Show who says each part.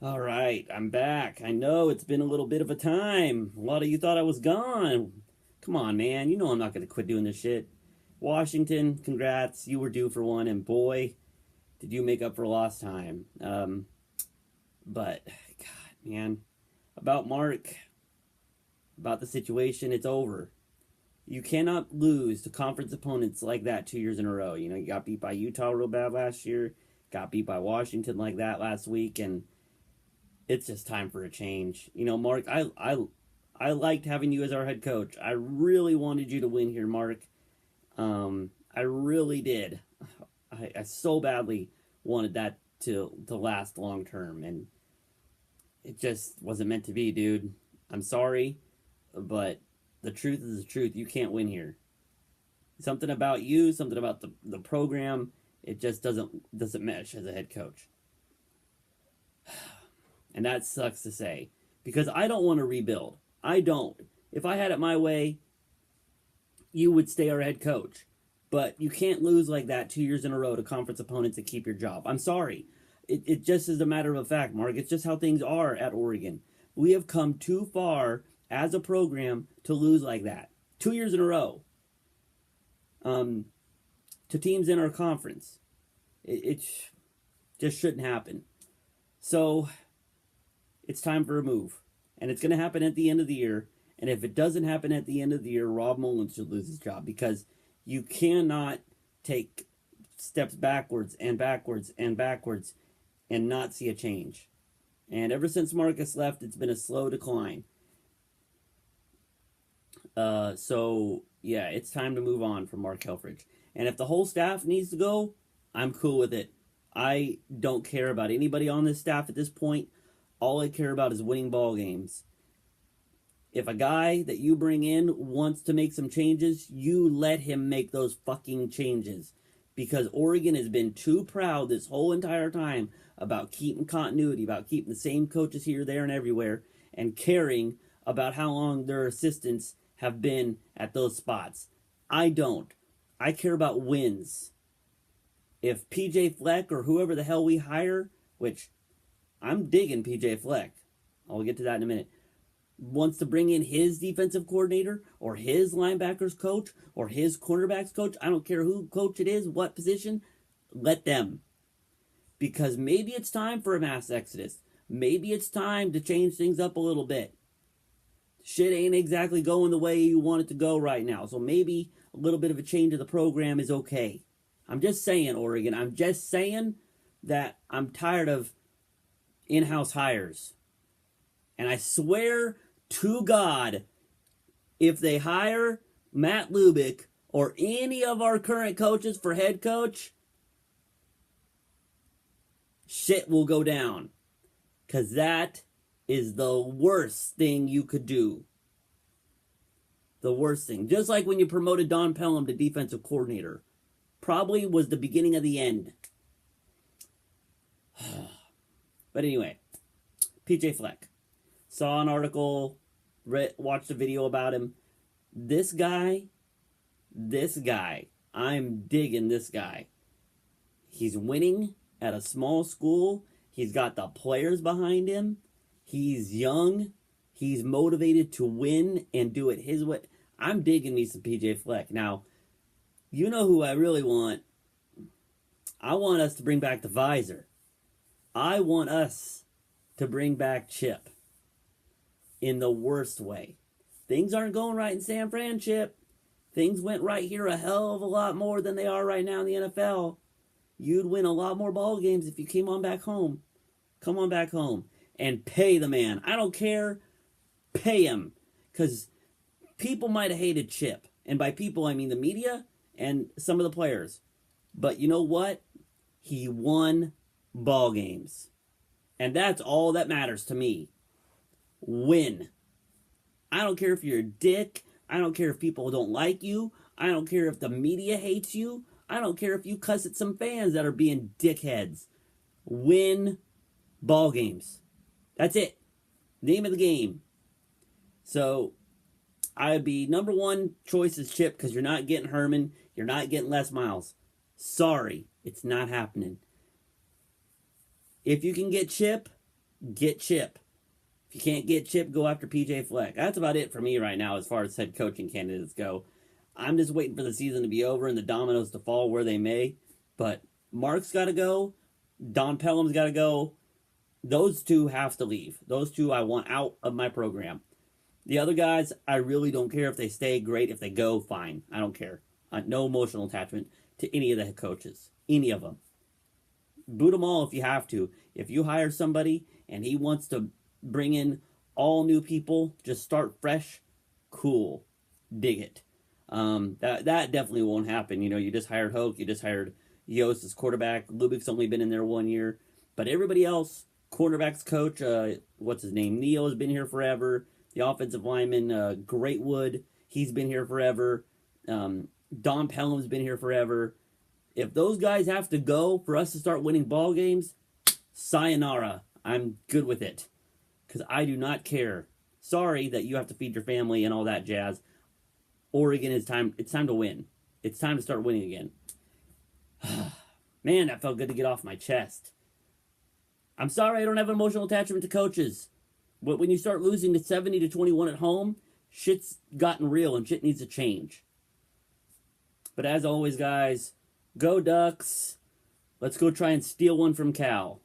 Speaker 1: All right, I'm back. I know it's been a little bit of a time. A lot of you thought I was gone. Come on, man. You know I'm not going to quit doing this shit. Washington, congrats. You were due for one, and boy, did you make up for lost time. But, God, man, about Mark, about the situation, it's over. You cannot lose to conference opponents like that 2 years in a row. You know, you got beat by Utah real bad last year, got beat by Washington like that last week, and it's just time for a change. You know, Mark, I liked having you as our head coach. I really wanted you to win here, Mark. I really did. I so badly wanted that to last long term, and it just wasn't meant to be, dude. I'm sorry, but the truth is the truth. You can't win here. Something about you, something about the program, it just doesn't mesh as a head coach. And that sucks to say because I don't want to rebuild. I don't. If I had it my way, you would stay our head coach. But you can't lose like that 2 years in a row to conference opponents and keep your job. I'm sorry. It just is a matter of fact, Mark. It's just how things are at Oregon. We have come too far as a program to lose like that. 2 years in a row. To teams in our conference. It just shouldn't happen. So it's time for a move. And it's going to happen at the end of the year. And if it doesn't happen at the end of the year, Rob Mullins should lose his job because you cannot take steps backwards and backwards and backwards and not see a change. And ever since Marcus left, it's been a slow decline. So, yeah, it's time to move on from Mark Helfrich. And if the whole staff needs to go, I'm cool with it. I don't care about anybody on this staff at this point. All I care about is winning ball games. If a guy that you bring in wants to make some changes, you let him make those fucking changes. Because Oregon has been too proud this whole entire time about keeping continuity, about keeping the same coaches here, there, and everywhere, and caring about how long their assistants have been at those spots. I don't. I care about wins. If PJ Fleck or whoever the hell we hire, which I'm digging PJ Fleck, I'll get to that in a minute, wants to bring in his defensive coordinator or his linebackers coach or his cornerbacks coach, I don't care who coach it is, what position, let them. Because maybe it's time for a mass exodus. Maybe it's time to change things up a little bit. Shit ain't exactly going the way you want it to go right now. So maybe a little bit of a change of the program is okay. I'm just saying, Oregon. I'm just saying that I'm tired of in-house hires. And I swear to God, if they hire Matt Lubick or any of our current coaches for head coach, shit will go down. Because that is the worst thing you could do. The worst thing. Just like when you promoted Don Pelham to defensive coordinator. Probably was the beginning of the end. But anyway, PJ Fleck. Saw an article, watched a video about him. This guy, I'm digging this guy. He's winning at a small school. He's got the players behind him. He's young. He's motivated to win and do it his way. I'm digging me some PJ Fleck. Now, you know who I really want? I want us to bring back the visor. I want us to bring back Chip. In the worst way. Things aren't going right in San Fran, Chip. Things went right here a hell of a lot more than they are right now in the NFL. You'd win a lot more ball games if you came on back home. Come on back home and pay the man. I don't care. Pay him. Because people might have hated Chip. And by people, I mean the media and some of the players. But you know what? He won ball games. And that's all that matters to me. Win. I don't care if you're a dick. I don't care if people don't like you. I don't care if the media hates you. I don't care if you cuss at some fans that are being dickheads. Win ball games. That's it. Name of the game. So, I'd be number one choice is Chip because you're not getting Herman. You're not getting Les Miles. Sorry, it's not happening. If you can get Chip, get Chip. If you can't get Chip, go after PJ Fleck. That's about it for me right now as far as head coaching candidates go. I'm just waiting for the season to be over and the dominoes to fall where they may. But Mark's got to go. Don Pelham's got to go. Those two have to leave. Those two I want out of my program. The other guys, I really don't care if they stay. Great. If they go, fine. I don't care. No emotional attachment to any of the head coaches. Any of them. Boot them all if you have to. If you hire somebody and he wants to bring in all new people, just start fresh, cool. Dig it. That definitely won't happen. You know, you just hired Hoke. You just hired Yost as quarterback. Lubik's only been in there 1 year. But everybody else, quarterbacks coach, what's his name? Neal has been here forever. The offensive lineman, Greatwood, he's been here forever. Don Pelham's been here forever. If those guys have to go for us to start winning ball games, sayonara. I'm good with it. Because I do not care. Sorry that you have to feed your family and all that jazz. Oregon, it's time to win. It's time to start winning again. Man, that felt good to get off my chest. I'm sorry I don't have an emotional attachment to coaches. But when you start losing to 70-21 at home, shit's gotten real and shit needs to change. But as always, guys, go Ducks. Let's go try and steal one from Cal.